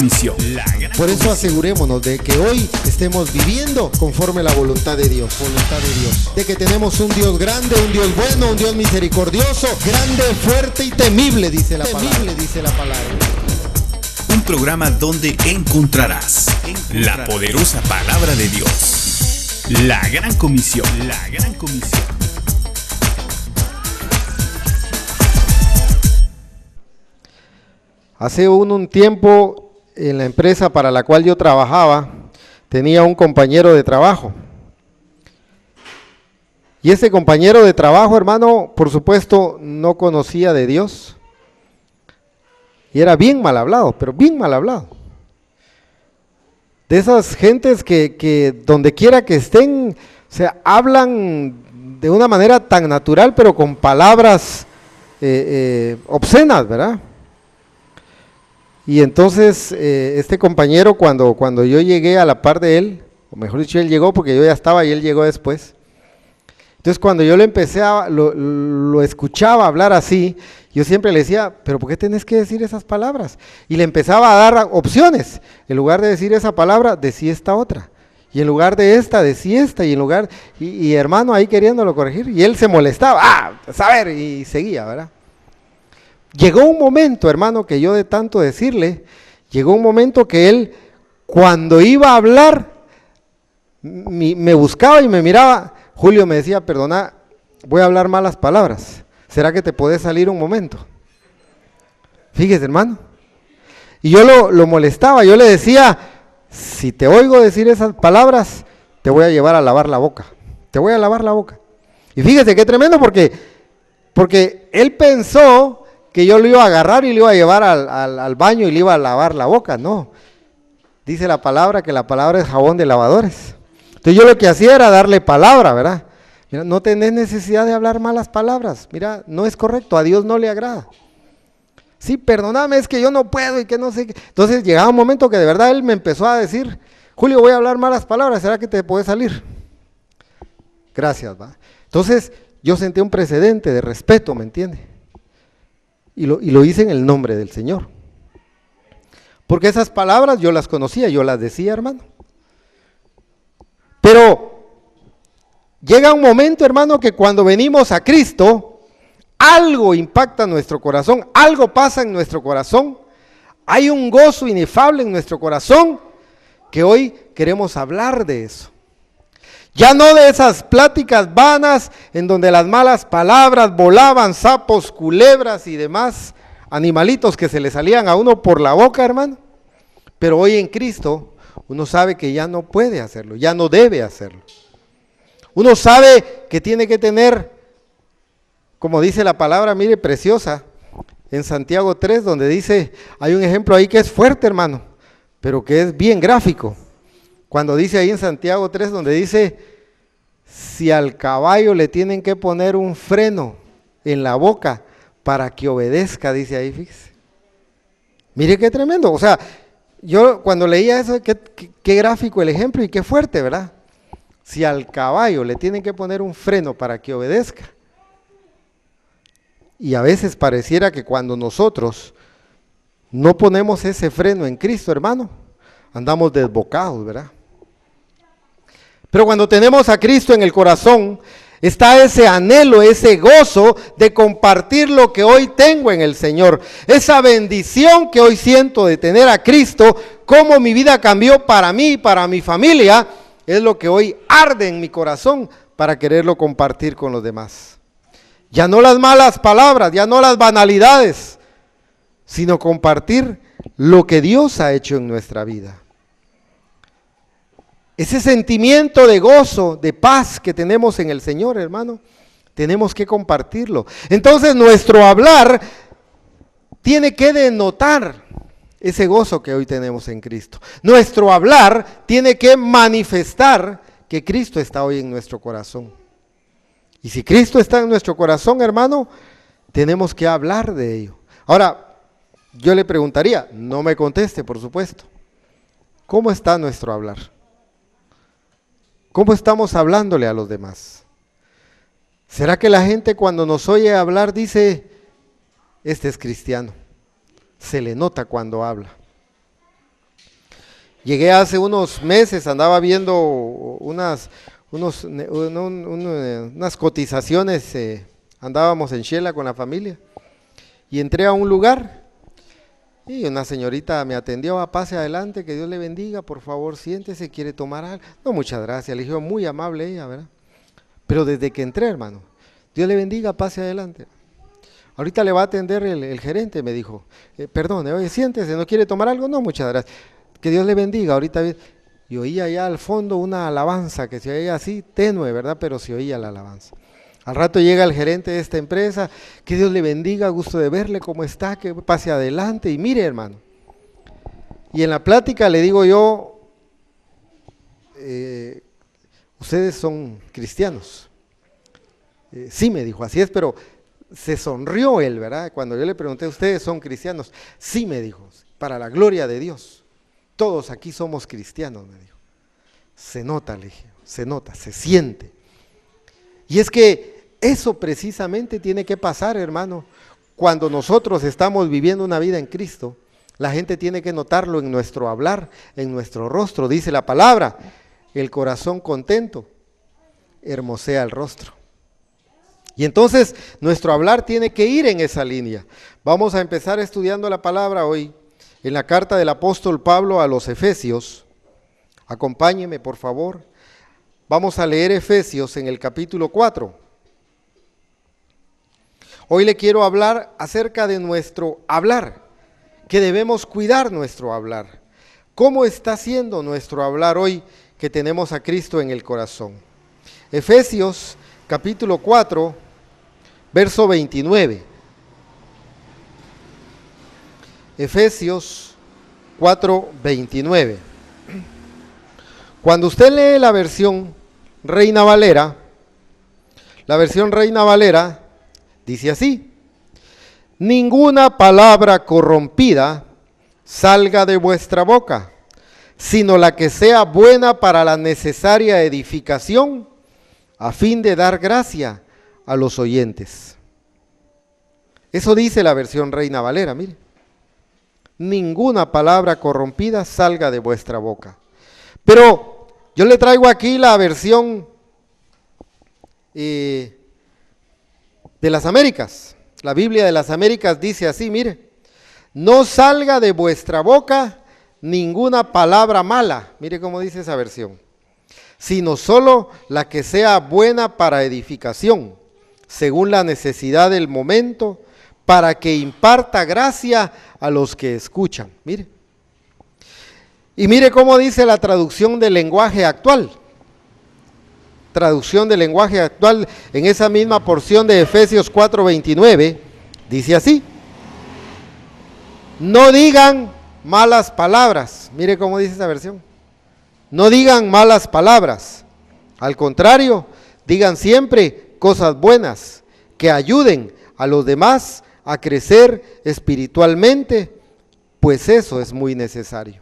comisión. Por eso asegurémonos de que hoy estemos viviendo conforme a la voluntad de Dios. De que tenemos un Dios grande, un Dios bueno, un Dios misericordioso, grande, fuerte y temible, dice la palabra. Un programa donde encontrarás la poderosa palabra de Dios. La Gran Comisión. Hace un tiempo, en la empresa para la cual yo trabajaba, tenía un compañero de trabajo. Y ese compañero de trabajo, hermano, por supuesto, no conocía de Dios. Y era bien mal hablado, pero bien mal hablado. De esas gentes que donde quiera que estén, o sea, hablan de una manera tan natural, pero con palabras obscenas, ¿verdad? Y entonces este compañero cuando yo llegué a la par de él, o mejor dicho, él llegó porque yo ya estaba y él llegó después. Entonces cuando yo lo escuchaba hablar así, yo siempre le decía, pero ¿por qué tenés que decir esas palabras? Y le empezaba a dar opciones. En lugar de decir esa palabra, decía esta otra. Y en lugar de esta, decía esta. Y hermano ahí queriéndolo corregir. Y él se molestaba, saber, y seguía, ¿verdad? Llegó un momento, hermano, que yo de tanto decirle, llegó un momento que él, cuando iba a hablar, me buscaba y me miraba. Julio me decía, perdona, voy a hablar malas palabras. ¿Será que te podés salir un momento? Fíjese, hermano. Y yo lo molestaba, yo le decía, si te oigo decir esas palabras, te voy a llevar a lavar la boca. Te voy a lavar la boca. Y fíjese qué tremendo, porque él pensó que yo lo iba a agarrar y lo iba a llevar al baño y le iba a lavar la boca. No, dice la palabra que la palabra es jabón de lavadores. Entonces yo lo que hacía era darle palabra, ¿verdad? Mira, no tenés necesidad de hablar malas palabras, mira, no es correcto, a Dios no le agrada. Sí, perdóname, es que yo no puedo y que no sé qué. Entonces llegaba un momento que de verdad él me empezó a decir, Julio, voy a hablar malas palabras, ¿será que te puedes salir? Gracias, ¿va? Entonces yo sentí un precedente de respeto, ¿me entiende? Y lo hice en el nombre del Señor. Porque esas palabras yo las conocía, yo las decía, hermano. Pero llega un momento, hermano, que cuando venimos a Cristo, algo impacta nuestro corazón, algo pasa en nuestro corazón, hay un gozo inefable en nuestro corazón, que hoy queremos hablar de eso. Ya no de esas pláticas vanas en donde las malas palabras volaban, sapos, culebras y demás animalitos que se le salían a uno por la boca, hermano. Pero hoy en Cristo uno sabe que ya no puede hacerlo, ya no debe hacerlo. Uno sabe que tiene que tener, como dice la palabra, mire, preciosa, en Santiago 3, donde dice, hay un ejemplo ahí que es fuerte, hermano, pero que es bien gráfico. Cuando dice ahí en Santiago 3, donde dice, si al caballo le tienen que poner un freno en la boca para que obedezca, dice ahí, fíjese. Mire qué tremendo, o sea, yo cuando leía eso, qué gráfico el ejemplo y qué fuerte, ¿verdad? Si al caballo le tienen que poner un freno para que obedezca. Y a veces pareciera que cuando nosotros no ponemos ese freno en Cristo, hermano, andamos desbocados, ¿verdad? Pero cuando tenemos a Cristo en el corazón, está ese anhelo, ese gozo de compartir lo que hoy tengo en el Señor. Esa bendición que hoy siento de tener a Cristo, cómo mi vida cambió para mí y para mi familia, es lo que hoy arde en mi corazón para quererlo compartir con los demás. Ya no las malas palabras, ya no las banalidades, sino compartir lo que Dios ha hecho en nuestra vida. Ese sentimiento de gozo, de paz que tenemos en el Señor, hermano, tenemos que compartirlo. Entonces nuestro hablar tiene que denotar ese gozo que hoy tenemos en Cristo. Nuestro hablar tiene que manifestar que Cristo está hoy en nuestro corazón. Y si Cristo está en nuestro corazón, hermano, tenemos que hablar de ello. Ahora, yo le preguntaría, no me conteste, por supuesto, ¿cómo está nuestro hablar? ¿Cómo estamos hablándole a los demás? ¿Será que la gente cuando nos oye hablar dice, este es cristiano? Se le nota cuando habla. Llegué hace unos meses, andaba viendo unas cotizaciones, andábamos en Shela con la familia y entré a un lugar y una señorita me atendió, pase adelante, que Dios le bendiga, por favor siéntese, quiere tomar algo. No, muchas gracias, le dije, muy amable ella, ¿verdad? Pero desde que entré, hermano, Dios le bendiga, pase adelante. Ahorita le va a atender el gerente, me dijo, perdone, oye, siéntese, ¿no quiere tomar algo? No, muchas gracias. Que Dios le bendiga, ahorita y oía allá al fondo una alabanza que se oía así, tenue, ¿verdad? Pero se oía la alabanza. Al rato llega el gerente de esta empresa, que Dios le bendiga, gusto de verle, cómo está, que pase adelante. Y mire, hermano, y en la plática le digo yo, ustedes son cristianos. Sí, me dijo, así es, pero se sonrió él, ¿verdad? Cuando yo le pregunté, ¿ustedes son cristianos? Sí, me dijo, para la gloria de Dios. Todos aquí somos cristianos, me dijo. Se nota, le dije, se nota, se siente. Y es que eso precisamente tiene que pasar, hermano. Cuando nosotros estamos viviendo una vida en Cristo, la gente tiene que notarlo en nuestro hablar, en nuestro rostro. Dice la palabra, el corazón contento hermosea el rostro. Y entonces nuestro hablar tiene que ir en esa línea. Vamos a empezar estudiando la palabra hoy. En la carta del apóstol Pablo a los Efesios, acompáñeme por favor, vamos a leer Efesios en el capítulo 4. Hoy le quiero hablar acerca de nuestro hablar, que debemos cuidar nuestro hablar. ¿Cómo está siendo nuestro hablar hoy que tenemos a Cristo en el corazón? Efesios capítulo 4, verso 29. Efesios 4:29. Cuando usted lee la versión Reina Valera dice así: ninguna palabra corrompida salga de vuestra boca, sino la que sea buena para la necesaria edificación, a fin de dar gracia a los oyentes. Eso dice la versión Reina Valera, mire. Ninguna palabra corrompida salga de vuestra boca. Pero yo le traigo aquí la versión de las Américas. La Biblia de las Américas dice así, mire: no salga de vuestra boca ninguna palabra mala. Mire cómo dice esa versión. Sino solo la que sea buena para edificación, según la necesidad del momento, para que imparta gracia a los que escuchan. Mire. Y mire cómo dice la traducción del lenguaje actual. Traducción del lenguaje actual en esa misma porción de Efesios 4:29, dice así: no digan malas palabras. Mire cómo dice esa versión. No digan malas palabras. Al contrario, digan siempre cosas buenas que ayuden a los demás a crecer espiritualmente, pues eso es muy necesario.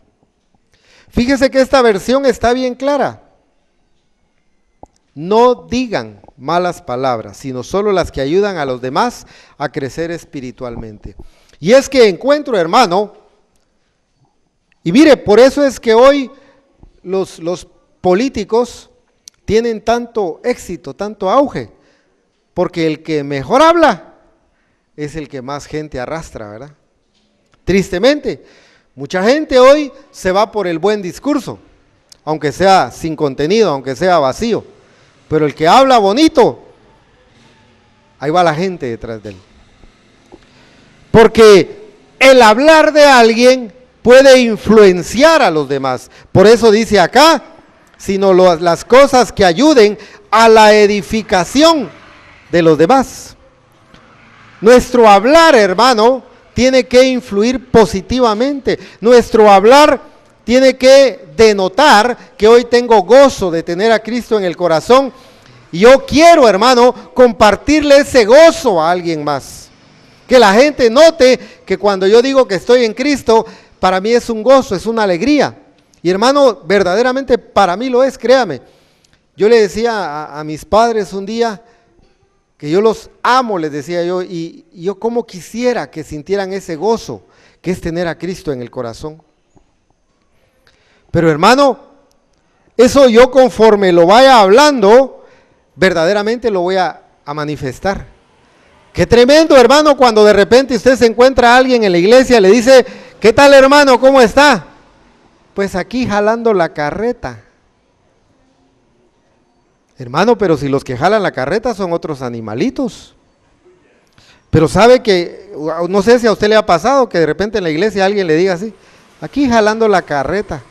Fíjese que esta versión está bien clara. No digan malas palabras, sino solo las que ayudan a los demás a crecer espiritualmente. Y es que encuentro, hermano, y mire, por eso es que hoy los políticos tienen tanto éxito, tanto auge, porque el que mejor habla es el que más gente arrastra, ¿verdad? Tristemente, mucha gente hoy se va por el buen discurso, aunque sea sin contenido, aunque sea vacío, pero el que habla bonito, ahí va la gente detrás de él. Porque el hablar de alguien puede influenciar a los demás. Por eso dice acá, sino las cosas que ayuden a la edificación de los demás. Nuestro hablar, hermano, tiene que influir positivamente. Nuestro hablar tiene que denotar que hoy tengo gozo de tener a Cristo en el corazón. Y yo quiero, hermano, compartirle ese gozo a alguien más. Que la gente note que cuando yo digo que estoy en Cristo, para mí es un gozo, es una alegría. Y hermano, verdaderamente para mí lo es, créame. Yo le decía a mis padres un día que yo los amo, les decía yo, y yo como quisiera que sintieran ese gozo que es tener a Cristo en el corazón. Pero hermano, eso yo conforme lo vaya hablando, verdaderamente lo voy a manifestar. Qué tremendo, hermano, cuando de repente usted se encuentra a alguien en la iglesia, le dice, ¿qué tal, hermano? ¿Cómo está? Pues aquí jalando la carreta. Hermano, pero si los que jalan la carreta son otros animalitos. Pero sabe que, no sé si a usted le ha pasado que de repente en la iglesia alguien le diga así, aquí jalando la carreta.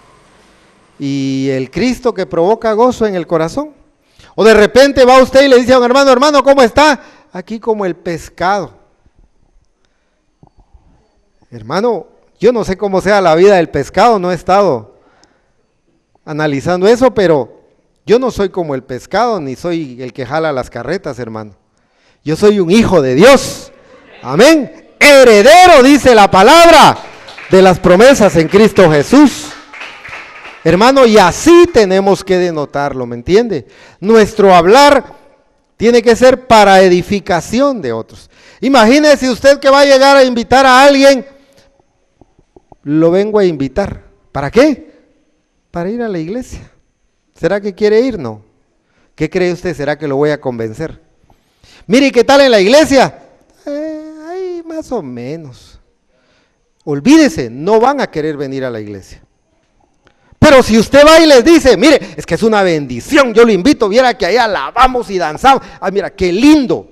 Y el Cristo que provoca gozo en el corazón. O de repente va usted y le dice a un hermano, hermano, ¿cómo está? Aquí como el pescado. Hermano, yo no sé cómo sea la vida del pescado, no he estado analizando eso, pero yo no soy como el pescado, ni soy el que jala las carretas, hermano. Yo soy un hijo de Dios, amén, heredero, dice la palabra, de las promesas en Cristo Jesús. Hermano, y así tenemos que denotarlo, ¿me entiende? Nuestro hablar tiene que ser para edificación de otros. Imagínese usted que va a llegar a invitar a alguien, lo vengo a invitar. ¿Para qué? Para ir a la iglesia. ¿Será que quiere ir? No. ¿Qué cree usted? ¿Será que lo voy a convencer? Mire, ¿qué tal en la iglesia? Ahí más o menos. Olvídese, no van a querer venir a la iglesia. Pero si usted va y les dice, mire, es que es una bendición, yo lo invito, viera que ahí alabamos y danzamos, mira, qué lindo,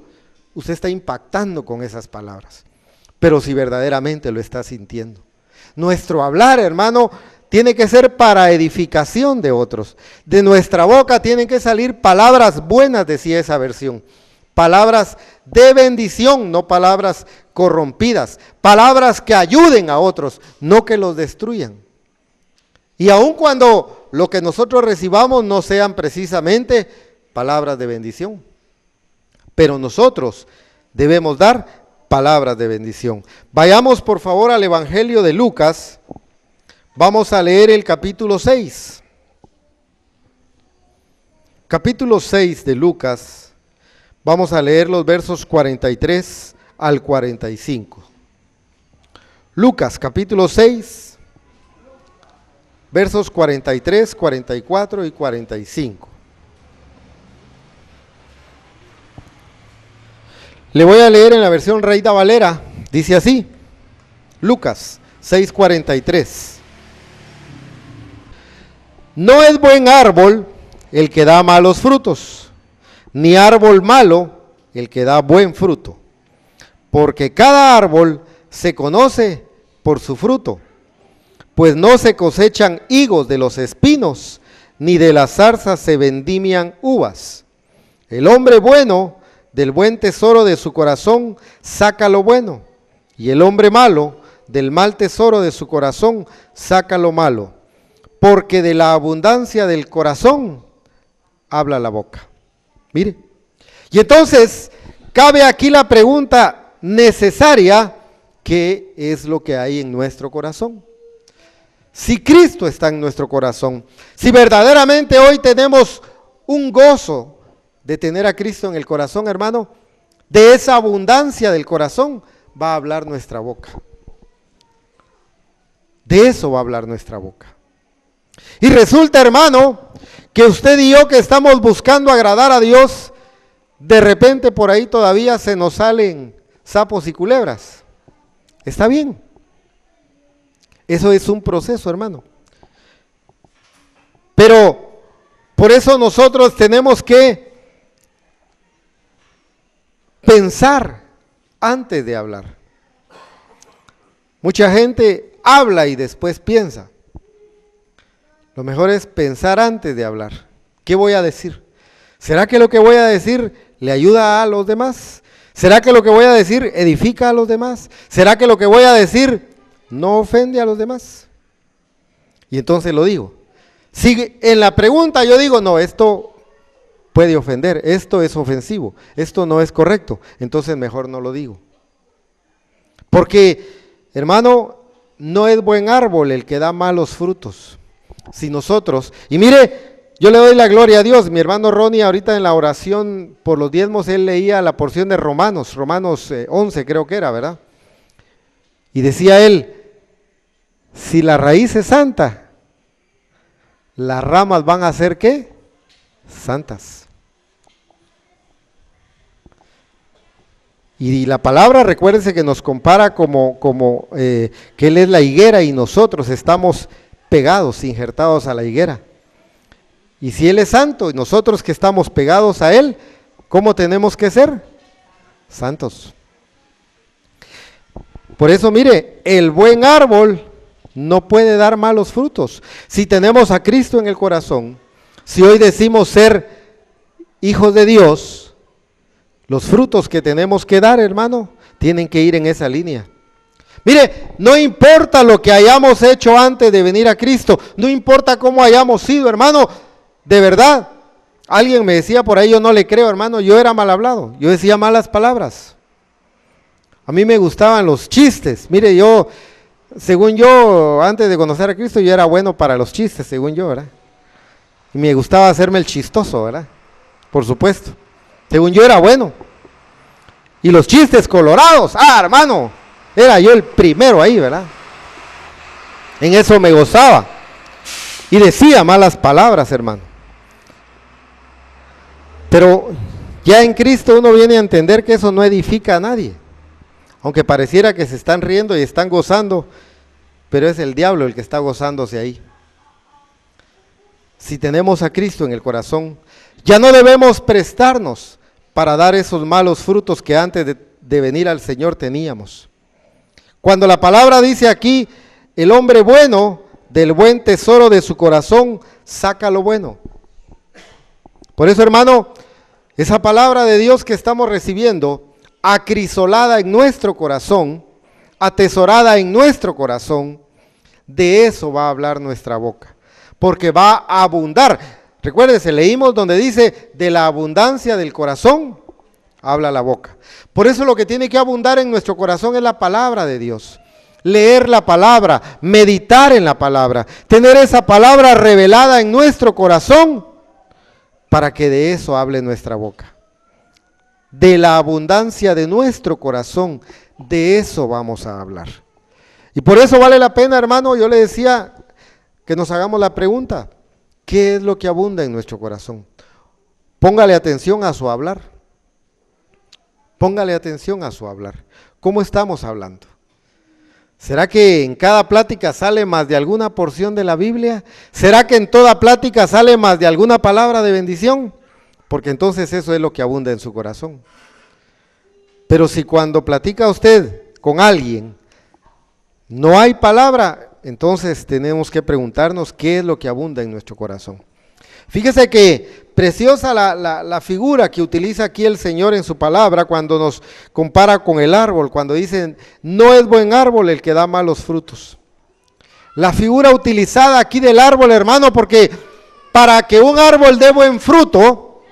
usted está impactando con esas palabras, pero si verdaderamente lo está sintiendo. Nuestro hablar, hermano, tiene que ser para edificación de otros. De nuestra boca tienen que salir palabras buenas, decía esa versión, palabras de bendición, no palabras corrompidas, palabras que ayuden a otros, no que los destruyan. Y aun cuando lo que nosotros recibamos no sean precisamente palabras de bendición, pero nosotros debemos dar palabras de bendición. Vayamos por favor al Evangelio de Lucas, vamos a leer el capítulo 6. Capítulo 6 de Lucas, vamos a leer los versos 43 al 45. Lucas capítulo 6. Versos 43, 44 y 45. Le voy a leer en la versión Reina Valera, dice así, Lucas 6:43. No es buen árbol el que da malos frutos, ni árbol malo el que da buen fruto, porque cada árbol se conoce por su fruto. Pues no se cosechan higos de los espinos, ni de las zarzas se vendimian uvas. El hombre bueno del buen tesoro de su corazón saca lo bueno, y el hombre malo del mal tesoro de su corazón saca lo malo, porque de la abundancia del corazón habla la boca. Mire, y entonces cabe aquí la pregunta necesaria, ¿qué es lo que hay en nuestro corazón? Si Cristo está en nuestro corazón, si verdaderamente hoy tenemos un gozo de tener a Cristo en el corazón, hermano, de esa abundancia del corazón va a hablar nuestra boca. De eso va a hablar nuestra boca. Y resulta, hermano, que usted y yo que estamos buscando agradar a Dios, de repente por ahí todavía se nos salen sapos y culebras. ¿Está bien? Eso es un proceso, hermano. Pero por eso nosotros tenemos que pensar antes de hablar. Mucha gente habla y después piensa. Lo mejor es pensar antes de hablar. ¿Qué voy a decir? ¿Será que lo que voy a decir le ayuda a los demás? ¿Será que lo que voy a decir edifica a los demás? ¿Será que lo que voy a decir no ofende a los demás? Y entonces lo digo. Si en la pregunta yo digo, no, esto puede ofender, esto es ofensivo, esto no es correcto, entonces mejor no lo digo. Porque, hermano, no es buen árbol el que da malos frutos. Si nosotros, y mire, yo le doy la gloria a Dios, mi hermano Ronnie ahorita en la oración por los diezmos, él leía la porción de Romanos 11 creo que era, ¿verdad? Y decía él, si la raíz es santa, las ramas van a ser ¿qué? Santas. Y la palabra, recuérdense que nos compara como que Él es la higuera y nosotros estamos pegados, injertados a la higuera. Y si Él es santo y nosotros que estamos pegados a Él, ¿cómo tenemos que ser? Santos. Por eso mire, el buen árbol no puede dar malos frutos. Si tenemos a Cristo en el corazón, si hoy decimos ser hijos de Dios, los frutos que tenemos que dar, hermano, tienen que ir en esa línea. Mire, no importa lo que hayamos hecho antes de venir a Cristo, no importa cómo hayamos sido, hermano, de verdad. Alguien me decía por ahí, yo no le creo, hermano, yo era mal hablado, yo decía malas palabras. A mí me gustaban los chistes. Mire, yo, según yo, antes de conocer a Cristo, yo era bueno para los chistes, según yo, ¿verdad? Y me gustaba hacerme el chistoso, ¿verdad? Por supuesto. Según yo era bueno. Y los chistes colorados, hermano, era yo el primero ahí, ¿verdad? En eso me gozaba. Y decía malas palabras, hermano. Pero ya en Cristo uno viene a entender que eso no edifica a nadie. Aunque pareciera que se están riendo y están gozando, pero es el diablo el que está gozándose ahí. Si tenemos a Cristo en el corazón, ya no debemos prestarnos para dar esos malos frutos que antes de venir al Señor teníamos. Cuando la palabra dice aquí, el hombre bueno del buen tesoro de su corazón saca lo bueno. Por eso, hermano, esa palabra de Dios que estamos recibiendo, acrisolada en nuestro corazón, atesorada en nuestro corazón, de eso va a hablar nuestra boca, porque va a abundar. Recuérdense, leímos donde dice, de la abundancia del corazón, habla la boca. Por eso lo que tiene que abundar en nuestro corazón es la palabra de Dios. Leer la palabra, meditar en la palabra, tener esa palabra revelada en nuestro corazón, para que de eso hable nuestra boca. De la abundancia de nuestro corazón, de eso vamos a hablar. Y por eso vale la pena, hermano, yo le decía que nos hagamos la pregunta, ¿qué es lo que abunda en nuestro corazón? Póngale atención a su hablar. Póngale atención a su hablar. ¿Cómo estamos hablando? ¿Será que en cada plática sale más de alguna porción de la Biblia? ¿Será que en toda plática sale más de alguna palabra de bendición? Porque entonces eso es lo que abunda en su corazón. Pero si cuando platica usted con alguien no hay palabra, entonces tenemos que preguntarnos qué es lo que abunda en nuestro corazón. Fíjese que preciosa la figura que utiliza aquí el Señor en su palabra cuando nos compara con el árbol, cuando dicen, no es buen árbol el que da malos frutos. La figura utilizada aquí del árbol, hermano, porque para que un árbol dé buen fruto,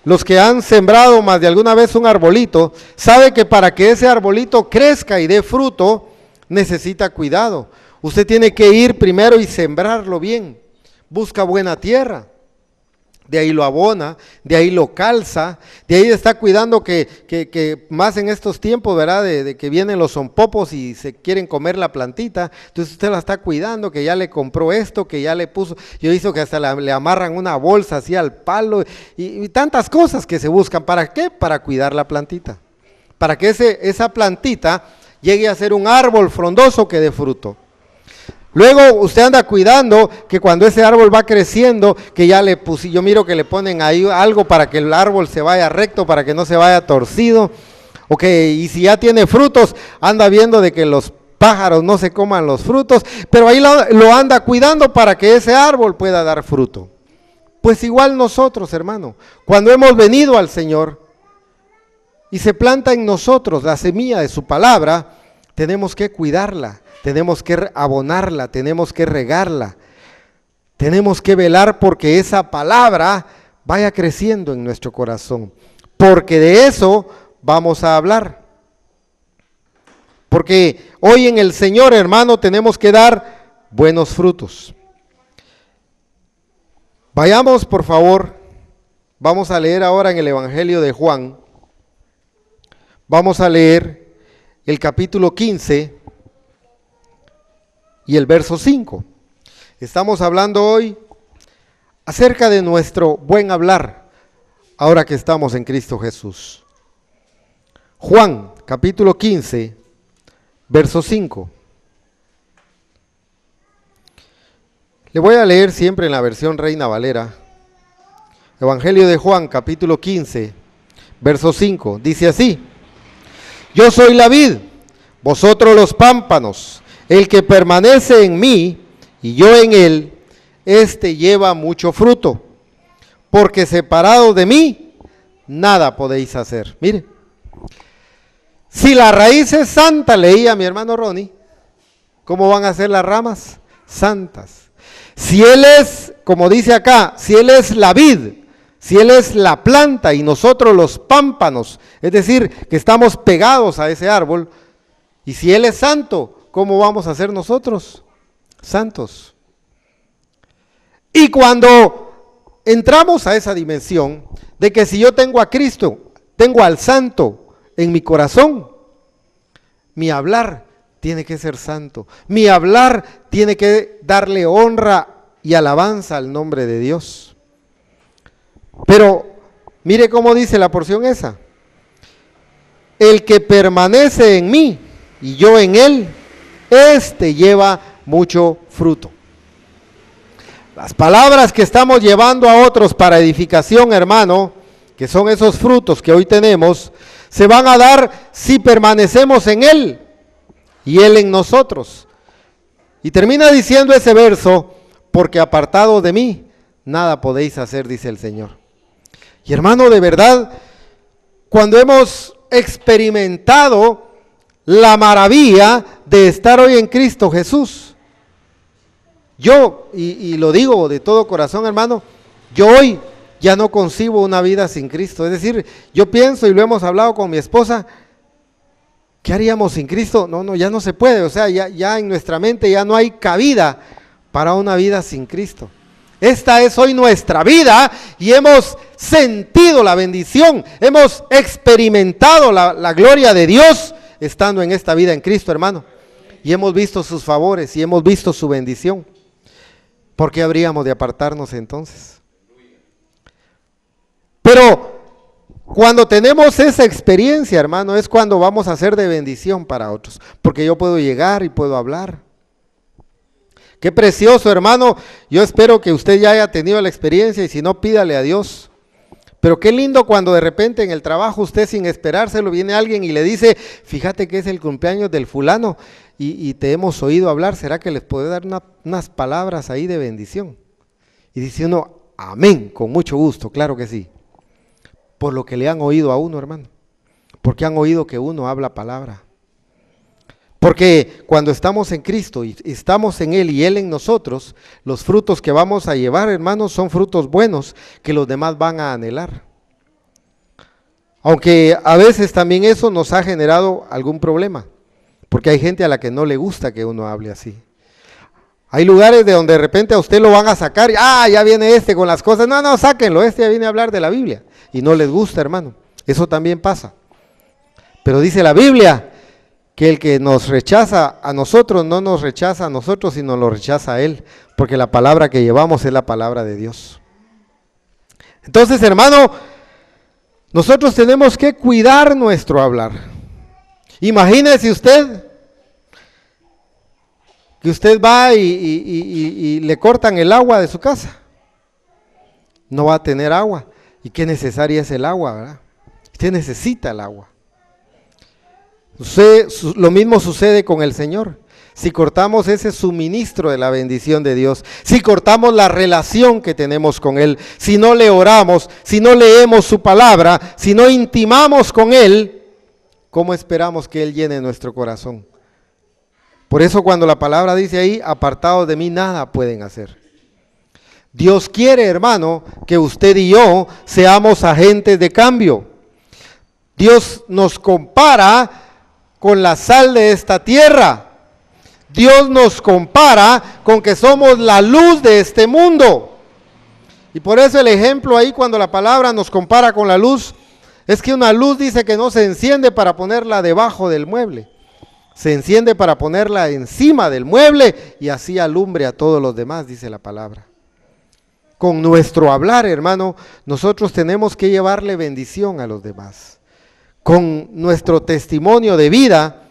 los que han sembrado más de alguna vez un arbolito, sabe que para que ese arbolito crezca y dé fruto, necesita cuidado. Usted tiene que ir primero y sembrarlo bien, busca buena tierra, de ahí lo abona, de ahí lo calza, de ahí está cuidando que más en estos tiempos, ¿verdad? De que vienen los zompopos y se quieren comer la plantita, entonces usted la está cuidando, que ya le compró esto, que ya le puso, yo hizo que hasta le amarran una bolsa así al palo y tantas cosas que se buscan. ¿Para qué? Para cuidar la plantita, para que esa plantita llegue a ser un árbol frondoso que dé fruto. Luego usted anda cuidando que cuando ese árbol va creciendo, que ya le puse, yo miro que le ponen ahí algo para que el árbol se vaya recto, para que no se vaya torcido, y si ya tiene frutos, anda viendo de que los pájaros no se coman los frutos, pero ahí lo anda cuidando para que ese árbol pueda dar fruto. Pues igual nosotros, hermano, cuando hemos venido al Señor y se planta en nosotros la semilla de su palabra, tenemos que cuidarla. Tenemos que abonarla, tenemos que regarla, tenemos que velar porque esa palabra vaya creciendo en nuestro corazón, porque de eso vamos a hablar. Porque hoy en el Señor, hermano, tenemos que dar buenos frutos. Vayamos, por favor, vamos a leer ahora en el Evangelio de Juan, vamos a leer el capítulo 15, y el verso 5. Estamos hablando hoy acerca de nuestro buen hablar, ahora que estamos en Cristo Jesús. Juan, capítulo 15, verso 5. Le voy a leer siempre en la versión Reina Valera. Evangelio de Juan, capítulo 15, verso 5. Dice así: Yo soy la vid, vosotros los pámpanos. El que permanece en mí y yo en él, éste lleva mucho fruto, porque separado de mí, nada podéis hacer. Mire, si la raíz es santa, leía mi hermano Ronnie, ¿cómo van a ser las ramas? Santas. Si él es, como dice acá, si él es la vid, si él es la planta y nosotros los pámpanos, es decir, que estamos pegados a ese árbol, y si él es santo, ¿cómo vamos a ser nosotros? Santos. Y cuando entramos a esa dimensión de que si yo tengo a Cristo, tengo al santo en mi corazón, mi hablar tiene que ser santo. Mi hablar tiene que darle honra y alabanza al nombre de Dios. Pero mire cómo dice la porción esa: el que permanece en mí y yo en él, este lleva mucho fruto. Las palabras que estamos llevando a otros para edificación, hermano, que son esos frutos que hoy tenemos, se van a dar si permanecemos en él y él en nosotros. Y termina diciendo ese verso: porque apartado de mí, nada podéis hacer, dice el Señor. Y hermano, de verdad, cuando hemos experimentado la maravilla de estar hoy en Cristo Jesús, yo, y lo digo de todo corazón, hermano, yo hoy ya no concibo una vida sin Cristo. Es decir, yo pienso, y lo hemos hablado con mi esposa, ¿qué haríamos sin Cristo? No, ya no se puede. O sea, ya en nuestra mente ya no hay cabida para una vida sin Cristo. Esta es hoy nuestra vida y hemos sentido la bendición, hemos experimentado la gloria de Dios estando en esta vida en Cristo, hermano. Y hemos visto sus favores y hemos visto su bendición. ¿Por qué habríamos de apartarnos entonces? Pero cuando tenemos esa experiencia, hermano, es cuando vamos a ser de bendición para otros. Porque yo puedo llegar y puedo hablar. Qué precioso, hermano. Yo espero que usted ya haya tenido la experiencia y si no, pídale a Dios. Pero qué lindo cuando de repente en el trabajo usted sin esperárselo viene alguien y le dice: fíjate que es el cumpleaños del fulano y te hemos oído hablar, ¿será que les puede dar unas palabras ahí de bendición? Y dice uno: amén, con mucho gusto, claro que sí. Por lo que le han oído a uno, hermano. Porque han oído que uno habla palabra. Porque cuando estamos en Cristo y estamos en Él y Él en nosotros, los frutos que vamos a llevar, hermanos, son frutos buenos que los demás van a anhelar. Aunque a veces también eso nos ha generado algún problema, porque hay gente a la que no le gusta que uno hable así. Hay lugares de donde de repente a usted lo van a sacar y ya viene este con las cosas. No, sáquenlo, este ya viene a hablar de la Biblia. Y no les gusta, hermano. Eso también pasa. Pero dice la Biblia que el que nos rechaza a nosotros, no nos rechaza a nosotros, sino lo rechaza a Él, porque la palabra que llevamos es la palabra de Dios. Entonces, hermano, nosotros tenemos que cuidar nuestro hablar. Imagínese usted que usted va y le cortan el agua de su casa. No va a tener agua. Y qué necesaria es el agua, ¿verdad? Usted necesita el agua. Lo mismo sucede con el Señor. Si cortamos ese suministro de la bendición de Dios, si cortamos la relación que tenemos con Él, si no le oramos, si no leemos su palabra, si no intimamos con Él, ¿cómo esperamos que Él llene nuestro corazón? Por eso cuando la palabra dice ahí: apartados de mí nada pueden hacer. Dios quiere, hermano, que usted y yo seamos agentes de cambio. Dios nos compara con la sal de esta tierra. Dios nos compara con que somos la luz de este mundo. Y por eso el ejemplo ahí cuando la palabra nos compara con la luz, es que una luz dice que no se enciende para ponerla debajo del mueble. Se enciende para ponerla encima del mueble y así alumbre a todos los demás, dice la palabra. Con nuestro hablar, hermano, nosotros tenemos que llevarle bendición a los demás. Con nuestro testimonio de vida,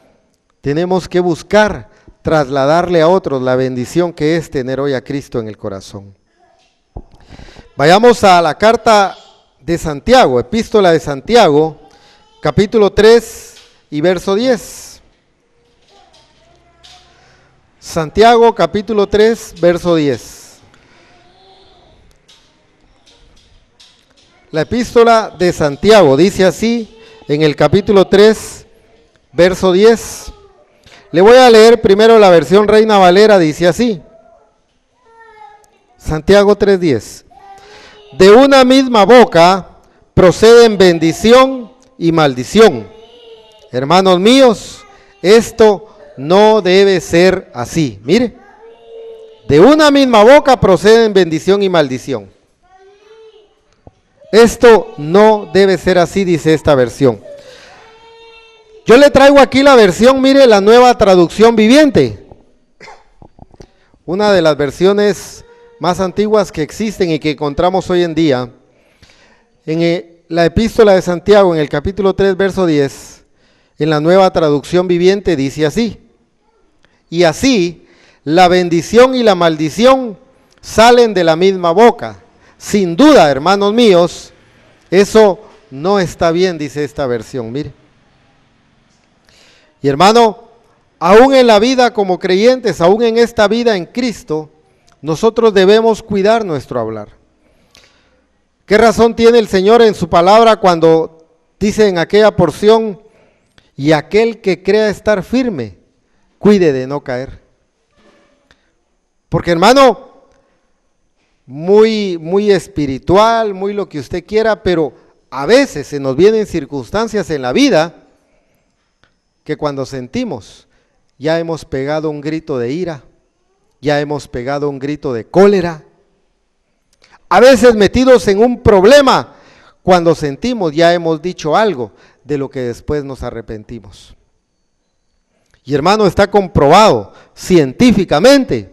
tenemos que buscar trasladarle a otros la bendición que es tener hoy a Cristo en el corazón. Vayamos a la carta de Santiago, epístola de Santiago, capítulo 3 y verso 10. Santiago, capítulo 3, verso 10. La epístola de Santiago dice así, en el capítulo 3, verso 10. Le voy a leer primero la versión Reina Valera, dice así. Santiago 3:10. De una misma boca proceden bendición y maldición. Hermanos míos, esto no debe ser así. Mire, de una misma boca proceden bendición y maldición. Esto no debe ser así, dice esta versión. Yo le traigo aquí la versión, mire, la Nueva Traducción Viviente. Una de las versiones más antiguas que existen y que encontramos hoy en día. En la epístola de Santiago, en el capítulo 3, verso 10, en la Nueva Traducción Viviente dice así. Y así, la bendición y la maldición salen de la misma boca. Sin duda, hermanos míos, eso no está bien, dice esta versión, mire. Y hermano, aún en la vida como creyentes, aún en esta vida en Cristo, nosotros debemos cuidar nuestro hablar. ¿Qué razón tiene el Señor en su palabra cuando dice en aquella porción, y aquel que crea estar firme, cuide de no caer? Porque hermano, muy espiritual, muy lo que usted quiera, pero a veces se nos vienen circunstancias en la vida que cuando sentimos ya hemos pegado un grito de ira, ya hemos pegado un grito de cólera, a veces metidos en un problema, cuando sentimos ya hemos dicho algo de lo que después nos arrepentimos. Y hermano, está comprobado científicamente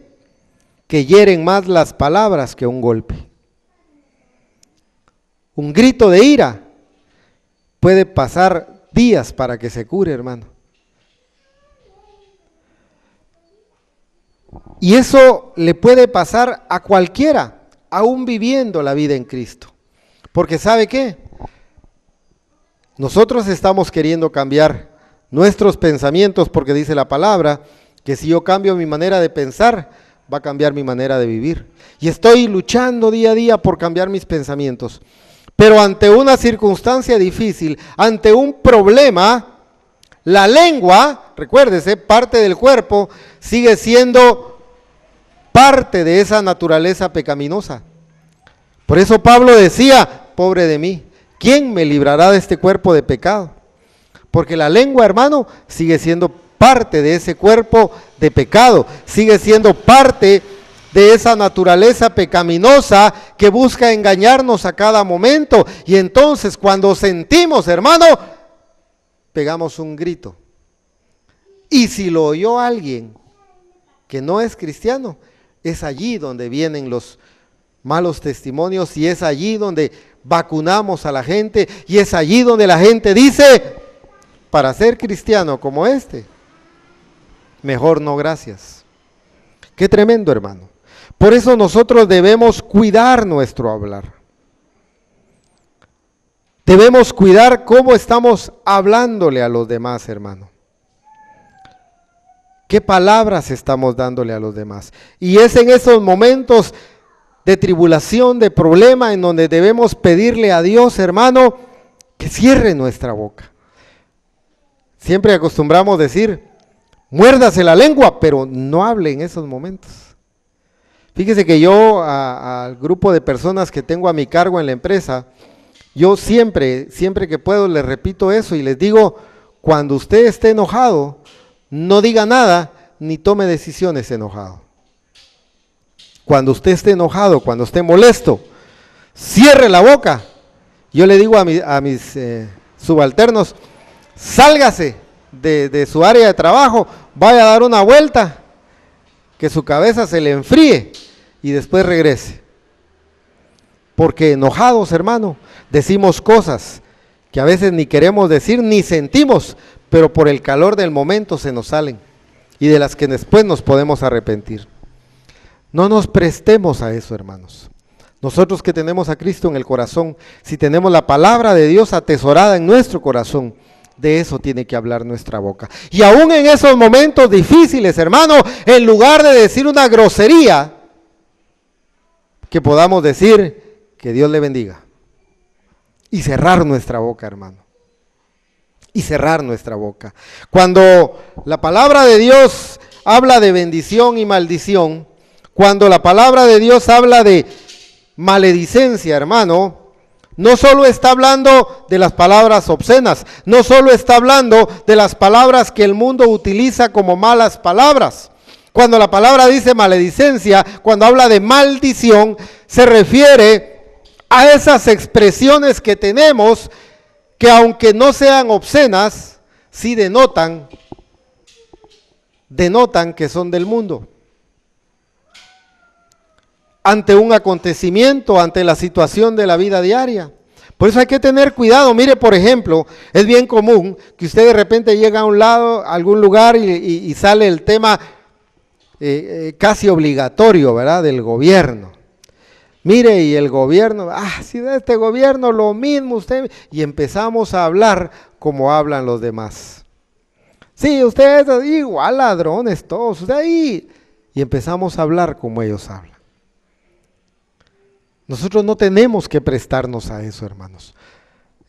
que hieren más las palabras que un golpe. Un grito de ira puede pasar días para que se cure, hermano. Y eso le puede pasar a cualquiera, aún viviendo la vida en Cristo. Porque ¿sabe qué? Nosotros estamos queriendo cambiar nuestros pensamientos porque dice la palabra que si yo cambio mi manera de pensar, va a cambiar mi manera de vivir. Y estoy luchando día a día por cambiar mis pensamientos. Pero ante una circunstancia difícil, ante un problema, la lengua, recuérdese, parte del cuerpo, sigue siendo parte de esa naturaleza pecaminosa. Por eso Pablo decía, pobre de mí, ¿quién me librará de este cuerpo de pecado? Porque la lengua, hermano, sigue siendo parte de ese cuerpo de pecado, sigue siendo parte de esa naturaleza pecaminosa que busca engañarnos a cada momento. Y entonces cuando sentimos, hermano, pegamos un grito. Y si lo oyó alguien que no es cristiano, es allí donde vienen los malos testimonios y es allí donde vacunamos a la gente y es allí donde la gente dice, para ser cristiano como este, mejor no gracias. Qué tremendo, hermano. Por eso nosotros debemos cuidar nuestro hablar. Debemos cuidar cómo estamos hablándole a los demás, hermano. ¿Qué palabras estamos dándole a los demás? Y es en esos momentos de tribulación, de problema, en donde debemos pedirle a Dios, hermano, que cierre nuestra boca. Siempre acostumbramos decir, muérdase la lengua, pero no hable en esos momentos. Fíjese que yo al grupo de personas que tengo a mi cargo en la empresa, yo siempre que puedo les repito eso y les digo, cuando usted esté enojado, no diga nada ni tome decisiones enojado. Cuando usted esté enojado, cuando esté molesto, cierre la boca. Yo le digo a mis subalternos, sálgase de su área de trabajo, vaya a dar una vuelta, que su cabeza se le enfríe y después regrese. Porque enojados, hermano, decimos cosas que a veces ni queremos decir ni sentimos, pero por el calor del momento se nos salen y de las que después nos podemos arrepentir. No nos prestemos a eso, hermanos. Nosotros que tenemos a Cristo en el corazón, si tenemos la palabra de Dios atesorada en nuestro corazón, de eso tiene que hablar nuestra boca. Y aún en esos momentos difíciles, hermano, en lugar de decir una grosería, que podamos decir que Dios le bendiga. Y cerrar nuestra boca, hermano. Y cerrar nuestra boca. Cuando la palabra de Dios habla de bendición y maldición, cuando la palabra de Dios habla de maledicencia, hermano, no solo está hablando de las palabras obscenas, no solo está hablando de las palabras que el mundo utiliza como malas palabras. Cuando la palabra dice maledicencia, cuando habla de maldición, se refiere a esas expresiones que tenemos que aunque no sean obscenas, sí denotan que son del mundo. Ante un acontecimiento, ante la situación de la vida diaria. Por eso hay que tener cuidado. Mire, por ejemplo, es bien común que usted de repente llega a un lado, a algún lugar y sale el tema casi obligatorio, ¿verdad?, del gobierno. Mire, y el gobierno, si de este gobierno lo mismo usted, y empezamos a hablar como hablan los demás. Sí, ustedes igual ladrones todos, usted ahí, y empezamos a hablar como ellos hablan. Nosotros no tenemos que prestarnos a eso, hermanos.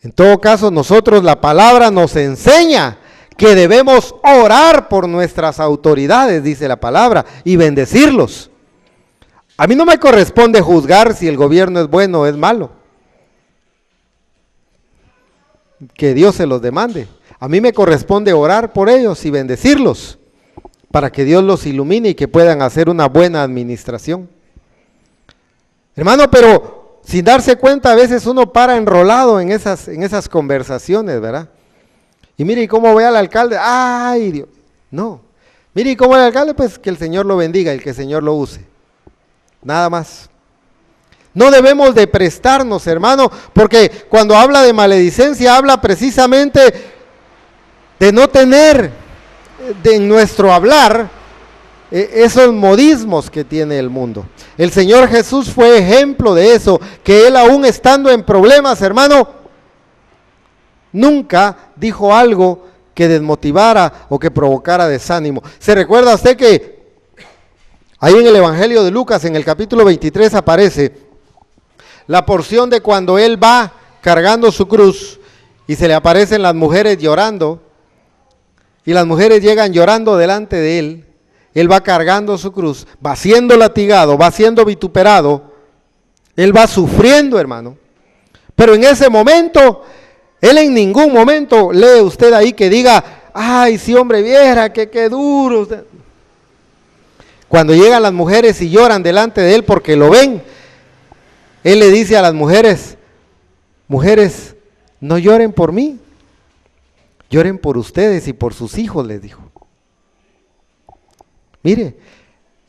En todo caso, nosotros, la palabra nos enseña que debemos orar por nuestras autoridades, dice la palabra, y bendecirlos. A mí no me corresponde juzgar si el gobierno es bueno o es malo. Que Dios se los demande. A mí me corresponde orar por ellos y bendecirlos, para que Dios los ilumine y que puedan hacer una buena administración. Hermano, pero sin darse cuenta a veces uno para enrolado en esas conversaciones, ¿verdad? Y mire cómo ve al alcalde, ¡ay Dios! No, mire cómo ve al alcalde, pues que el Señor lo bendiga y que el Señor lo use. Nada más. No debemos de prestarnos, hermano, porque cuando habla de maledicencia, habla precisamente de no tener en nuestro hablar esos modismos que tiene el mundo. El Señor Jesús fue ejemplo de eso, que Él aún estando en problemas, hermano, nunca dijo algo que desmotivara o que provocara desánimo. ¿Se recuerda usted que ahí en el Evangelio de Lucas, en el capítulo 23, aparece la porción de cuando Él va cargando su cruz y se le aparecen las mujeres llorando, y las mujeres llegan llorando delante de Él? Él va cargando su cruz, va siendo latigado, va siendo vituperado, Él va sufriendo, hermano. Pero en ese momento, Él en ningún momento lee usted ahí que diga, ¡ay, sí, hombre, viera que qué duro usted! Cuando llegan las mujeres y lloran delante de Él porque lo ven, Él le dice a las mujeres, mujeres, no lloren por mí, lloren por ustedes y por sus hijos, les dijo. Mire,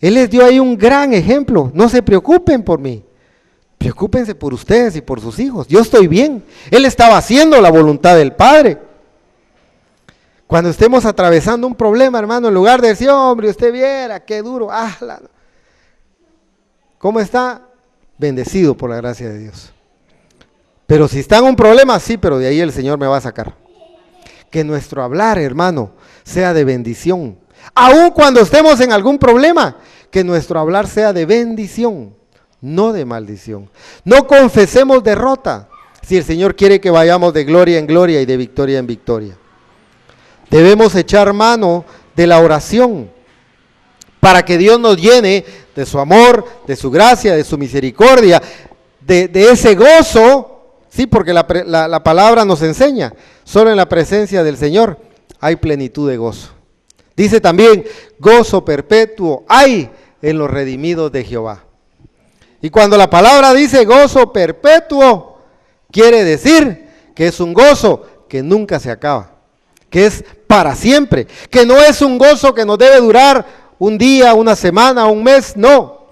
Él les dio ahí un gran ejemplo. No se preocupen por mí, preocúpense por ustedes y por sus hijos. Yo estoy bien. Él estaba haciendo la voluntad del Padre. Cuando estemos atravesando un problema, hermano, en lugar de decir, hombre, usted viera qué duro, ¿cómo está? Bendecido por la gracia de Dios. Pero si está en un problema, sí, pero de ahí el Señor me va a sacar. Que nuestro hablar, hermano, sea de bendición. Aun cuando estemos en algún problema, que nuestro hablar sea de bendición, no de maldición. No confesemos derrota, si el Señor quiere que vayamos de gloria en gloria y de victoria en victoria. Debemos echar mano de la oración, para que Dios nos llene de su amor, de su gracia, de su misericordia, de ese gozo, sí, porque la palabra nos enseña, solo en la presencia del Señor hay plenitud de gozo. Dice también, gozo perpetuo hay en los redimidos de Jehová. Y cuando la palabra dice gozo perpetuo, quiere decir que es un gozo que nunca se acaba, que es para siempre, que no es un gozo que nos debe durar un día, una semana, un mes, no.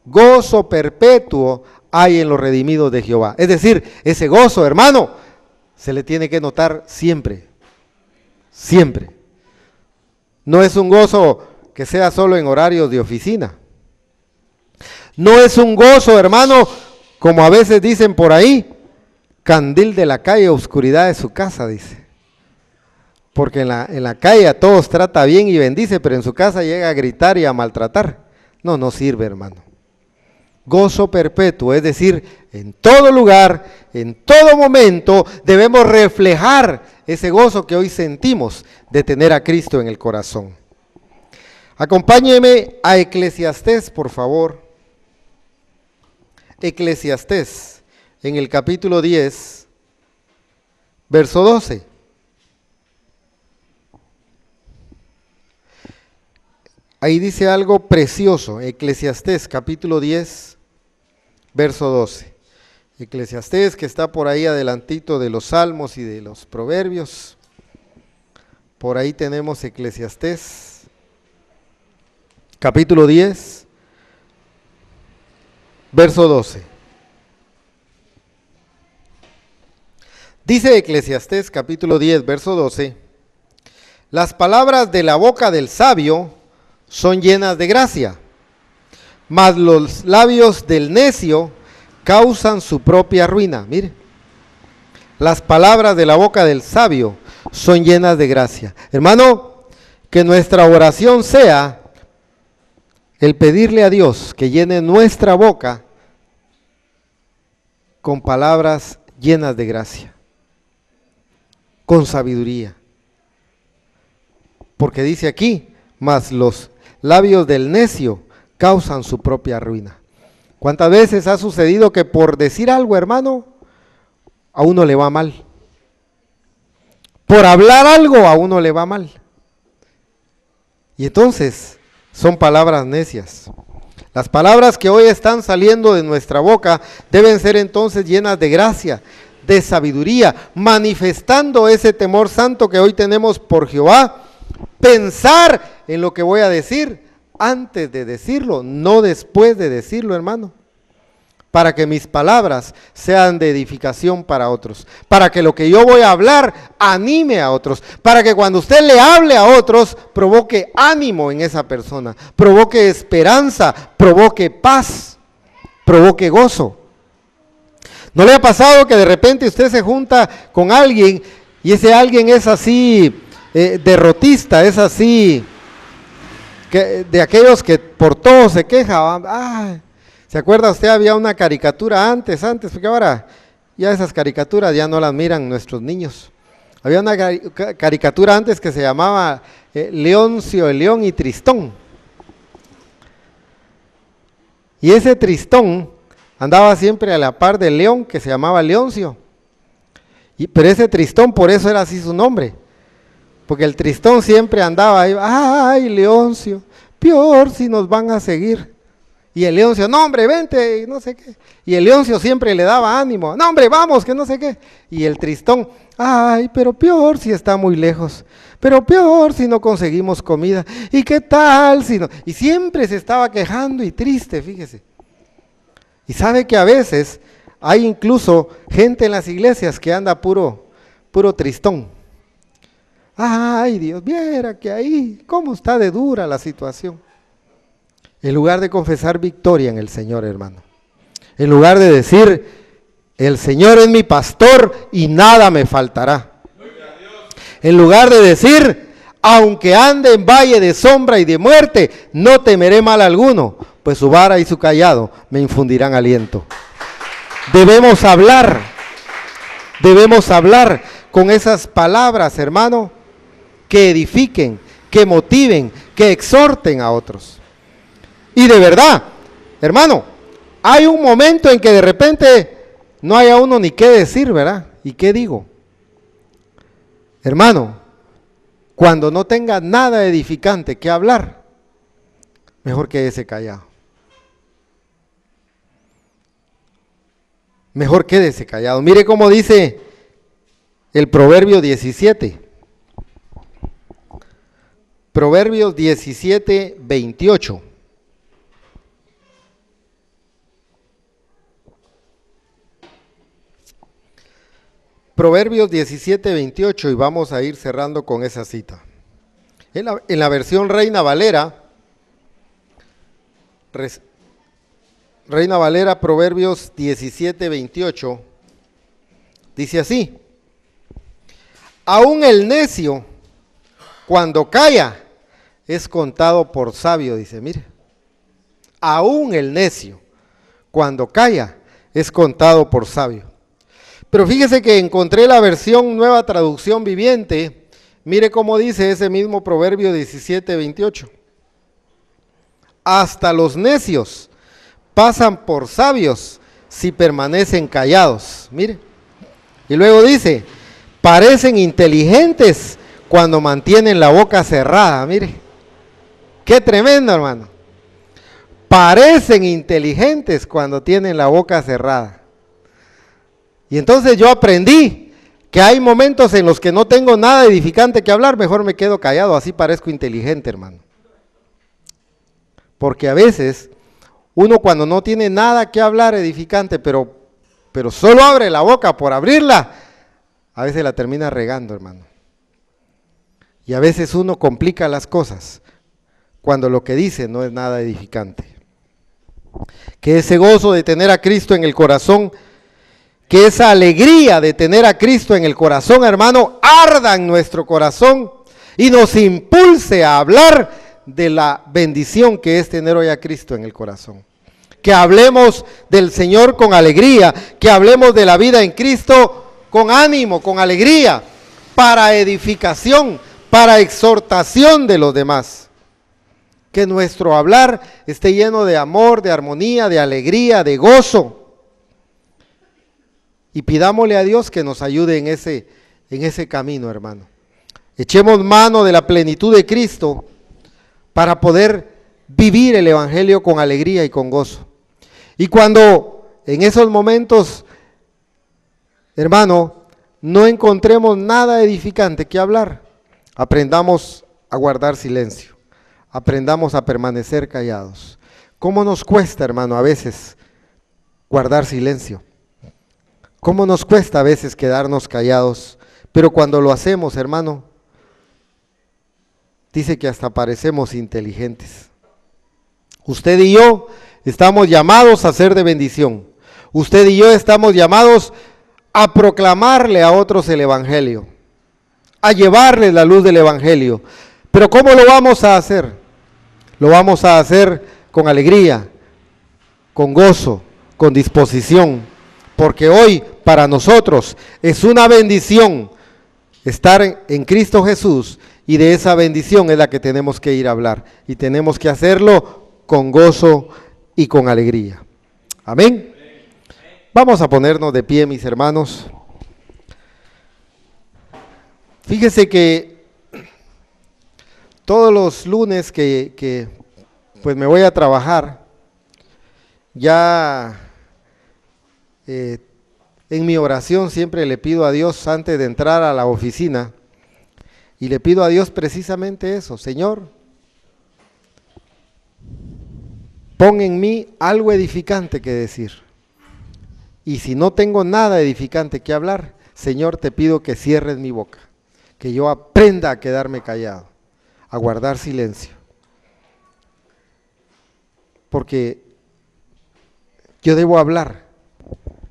Gozo perpetuo hay en los redimidos de Jehová. Es decir, ese gozo, hermano, se le tiene que notar siempre, siempre. No es un gozo que sea solo en horarios de oficina. No es un gozo, hermano, como a veces dicen por ahí, candil de la calle, oscuridad de su casa, dice. Porque en la calle a todos trata bien y bendice, pero en su casa llega a gritar y a maltratar. No, no sirve, hermano. Gozo perpetuo, es decir, en todo lugar, en todo momento, debemos reflejar ese gozo que hoy sentimos de tener a Cristo en el corazón. Acompáñeme a Eclesiastés, por favor. Eclesiastés, en el capítulo 10, verso 12. Ahí dice algo precioso, Eclesiastés, capítulo 10, verso 12. Eclesiastés, que está por ahí adelantito de los Salmos y de los Proverbios. Por ahí tenemos Eclesiastés, capítulo 10, verso 12. Dice Eclesiastés, capítulo 10, verso 12, las palabras de la boca del sabio son llenas de gracia, mas los labios del necio causan su propia ruina. Mire, las palabras de la boca del sabio son llenas de gracia. Hermano, que nuestra oración sea el pedirle a Dios que llene nuestra boca con palabras llenas de gracia, con sabiduría. Porque dice aquí, mas los labios del necio causan su propia ruina. ¿Cuántas veces ha sucedido que por decir algo, hermano, a uno le va mal? Por hablar algo a uno le va mal. Y entonces son palabras necias. Las palabras que hoy están saliendo de nuestra boca deben ser entonces llenas de gracia, de sabiduría, manifestando ese temor santo que hoy tenemos por Jehová. Pensar en lo que voy a decir antes de decirlo, no después de decirlo, hermano, para que mis palabras sean de edificación para otros, para que lo que yo voy a hablar anime a otros, para que cuando usted le hable a otros provoque ánimo en esa persona, provoque esperanza, provoque paz, provoque gozo. ¿No le ha pasado que de repente usted se junta con alguien y ese alguien es así derrotista, es así, que de aquellos que por todo se queja? ¿Se acuerda usted? Había una caricatura antes, porque ahora ya esas caricaturas ya no las miran nuestros niños. Había una caricatura antes que se llamaba Leoncio, el León y Tristón. Y ese Tristón andaba siempre a la par del león que se llamaba Leoncio. Pero ese Tristón, por eso era así su nombre. Porque el Tristón siempre andaba ahí, ay, Leoncio, peor si nos van a seguir. Y el Leoncio, no hombre, vente, y no sé qué. Y el Leoncio siempre le daba ánimo, no hombre, vamos, que no sé qué. Y el Tristón, ay, pero peor si está muy lejos. Pero peor si no conseguimos comida. ¿Y qué tal si no? Y siempre se estaba quejando y triste, fíjese. Y sabe que a veces hay incluso gente en las iglesias que anda puro tristón. Ay, Dios, viera que ahí, cómo está de dura la situación. En lugar de confesar victoria en el Señor, hermano. En lugar de decir, el Señor es mi pastor y nada me faltará. En lugar de decir, aunque ande en valle de sombra y de muerte, no temeré mal alguno, pues su vara y su cayado me infundirán aliento. Debemos hablar con esas palabras, hermano, que edifiquen, que motiven, que exhorten a otros. Y de verdad, hermano, hay un momento en que de repente no haya uno ni qué decir, ¿verdad? ¿Y qué digo? Hermano, cuando no tenga nada edificante que hablar, mejor quédese callado. Mejor quédese callado. Mire cómo dice el Proverbio 17. Proverbios 17, 28. Proverbios 17, 28, y vamos a ir cerrando con esa cita. En la versión Reina Valera, Proverbios 17, 28, dice así: aún el necio, cuando calla, es contado por sabio. Dice, mire, aún el necio, cuando calla, es contado por sabio. Pero fíjese que encontré la versión Nueva Traducción Viviente. Mire cómo dice ese mismo Proverbio 17, 28. Hasta los necios pasan por sabios si permanecen callados. Mire. Y luego dice, parecen inteligentes cuando mantienen la boca cerrada. Mire. Qué tremendo, hermano. Parecen inteligentes cuando tienen la boca cerrada. Y entonces yo aprendí que hay momentos en los que no tengo nada edificante que hablar, mejor me quedo callado, así parezco inteligente, hermano. Porque a veces uno cuando no tiene nada que hablar edificante, pero solo abre la boca por abrirla, a veces la termina regando, hermano. Y a veces uno complica las cosas cuando lo que dice no es nada edificante. Que ese gozo de tener a Cristo en el corazón, que esa alegría de tener a Cristo en el corazón, hermano, arda en nuestro corazón y nos impulse a hablar de la bendición que es tener hoy a Cristo en el corazón. Que hablemos del Señor con alegría, que hablemos de la vida en Cristo con ánimo, con alegría, para edificación, para exhortación de los demás. Que nuestro hablar esté lleno de amor, de armonía, de alegría, de gozo. Y pidámosle a Dios que nos ayude en ese camino, hermano. Echemos mano de la plenitud de Cristo para poder vivir el Evangelio con alegría y con gozo. Y cuando en esos momentos, hermano, no encontremos nada edificante que hablar, aprendamos a guardar silencio, aprendamos a permanecer callados. ¿Cómo nos cuesta, hermano, a veces guardar silencio? ¿Cómo nos cuesta a veces quedarnos callados? Pero cuando lo hacemos, hermano, dice que hasta parecemos inteligentes. Usted y yo estamos llamados a ser de bendición. Usted y yo estamos llamados a proclamarle a otros el Evangelio, a llevarles la luz del Evangelio. Pero ¿cómo lo vamos a hacer? Lo vamos a hacer con alegría, con gozo, con disposición. Porque hoy para nosotros es una bendición estar en Cristo Jesús, y de esa bendición es la que tenemos que ir a hablar, y tenemos que hacerlo con gozo y con alegría. Amén. Vamos a ponernos de pie, mis hermanos. Fíjese que todos los lunes que pues me voy a trabajar, ya en mi oración siempre le pido a Dios antes de entrar a la oficina, y le pido a Dios precisamente eso: Señor, pon en mí algo edificante que decir, y si no tengo nada edificante que hablar, Señor, te pido que cierres mi boca, que yo aprenda a quedarme callado, a guardar silencio, porque yo debo hablar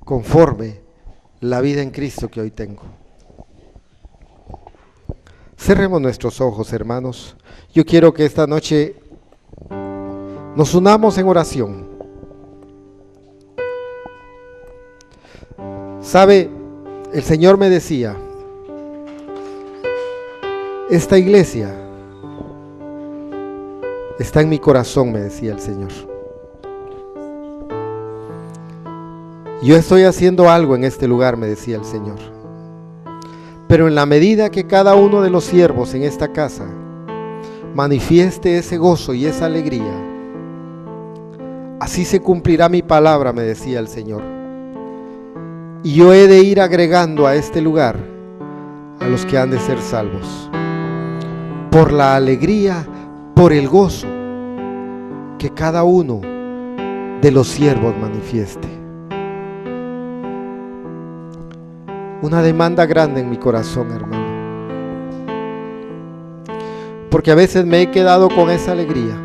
conforme la vida en Cristo que hoy tengo. Cerremos nuestros ojos, hermanos. Yo quiero que esta noche nos unamos en oración. ¿Sabe? El Señor me decía, esta iglesia está en mi corazón, me decía el Señor. Yo estoy haciendo algo en este lugar, me decía el Señor. Pero en la medida que cada uno de los siervos en esta casa manifieste ese gozo y esa alegría, así se cumplirá mi palabra, me decía el Señor. Y yo he de ir agregando a este lugar a los que han de ser salvos. por la alegría, por el gozo que cada uno de los siervos manifieste. Una demanda grande en mi corazón, hermano, porque a veces me he quedado con esa alegría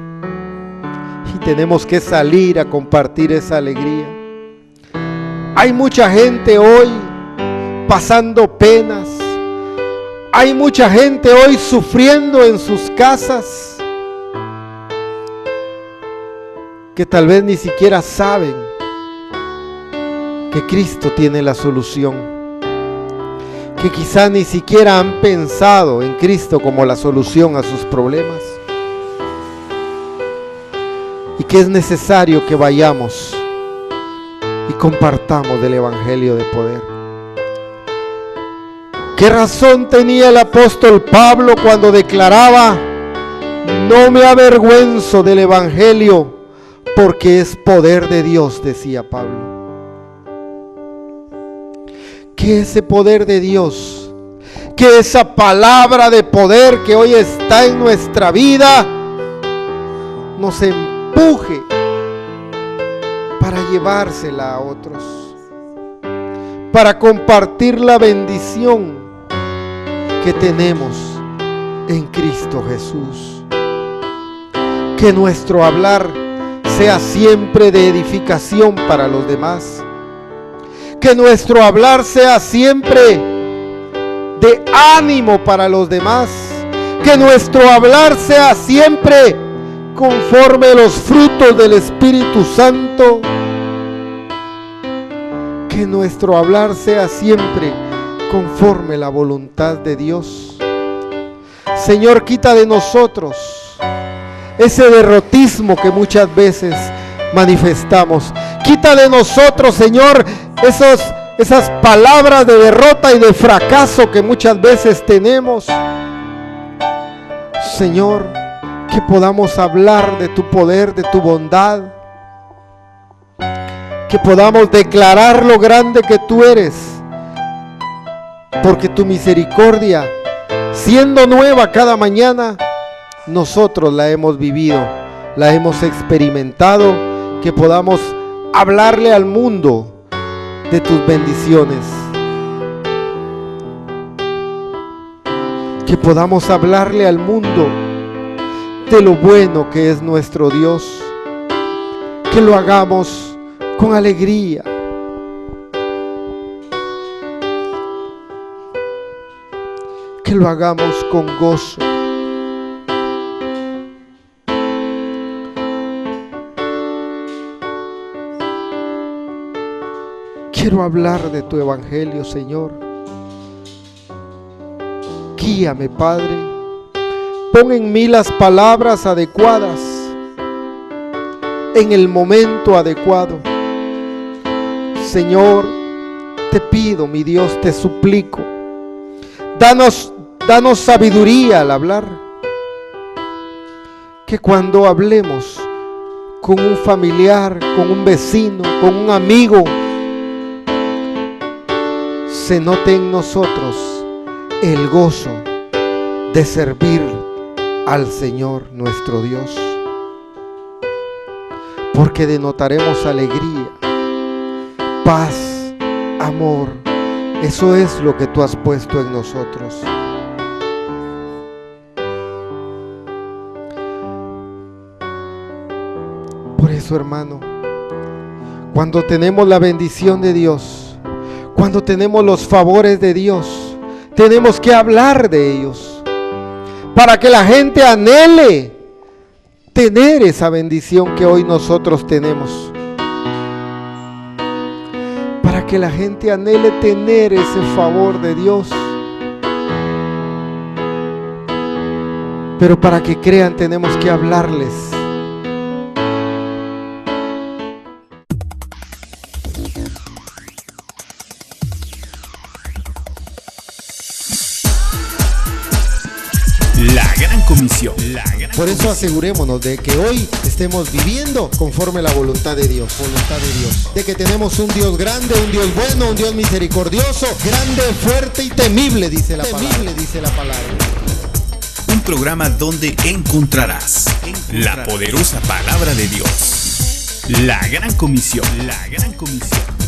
y tenemos que salir a compartir esa alegría. Hay mucha gente hoy pasando penas, hay mucha gente hoy sufriendo en sus casas, que tal vez ni siquiera saben que Cristo tiene la solución, que quizá ni siquiera han pensado en Cristo como la solución a sus problemas, y que es necesario que vayamos y compartamos del Evangelio de poder. ¿Qué razón tenía el apóstol Pablo cuando declaraba: no me avergüenzo del Evangelio, porque es poder de Dios? Decía Pablo. Que ese poder de Dios, que esa palabra de poder que hoy está en nuestra vida, nos empuje para llevársela a otros, para compartir la bendición que tenemos en Cristo Jesús. Que nuestro hablar sea siempre de edificación para los demás. Que nuestro hablar sea siempre de ánimo para los demás. Que nuestro hablar sea siempre conforme a los frutos del Espíritu Santo. Que nuestro hablar sea siempre conforme a la voluntad de Dios. Señor, quita de nosotros ese derrotismo que muchas veces manifestamos. Quita de nosotros, Señor, esas palabras de derrota y de fracaso que muchas veces tenemos. Señor, que podamos hablar de tu poder, de tu bondad, que podamos declarar lo grande que tú eres, porque tu misericordia, siendo nueva cada mañana, nosotros la hemos vivido, la hemos experimentado. Que podamos hablarle al mundo de tus bendiciones, que podamos hablarle al mundo de lo bueno que es nuestro Dios, que lo hagamos con alegría, que lo hagamos con gozo. Quiero hablar de tu Evangelio, Señor. Guíame, Padre. Pon en mí las palabras adecuadas en el momento adecuado. Señor, te pido, mi Dios, te suplico, danos sabiduría al hablar. Que cuando hablemos con un familiar, con un vecino, con un amigo, se note en nosotros el gozo de servir al Señor nuestro Dios, porque denotaremos alegría, paz, amor. Eso es lo que tú has puesto en nosotros. Por eso, hermano, cuando tenemos la bendición de Dios, cuando tenemos los favores de Dios, tenemos que hablar de ellos, para que la gente anhele tener esa bendición que hoy nosotros tenemos, para que la gente anhele tener ese favor de Dios. Pero para que crean tenemos que hablarles. La gran comisión. Por eso asegurémonos de que hoy estemos viviendo conforme a la voluntad de Dios. De que tenemos un Dios grande, un Dios bueno, un Dios misericordioso, grande, fuerte y temible, dice la palabra. Un programa donde encontrarás la poderosa palabra de Dios. La Gran Comisión. La Gran Comisión.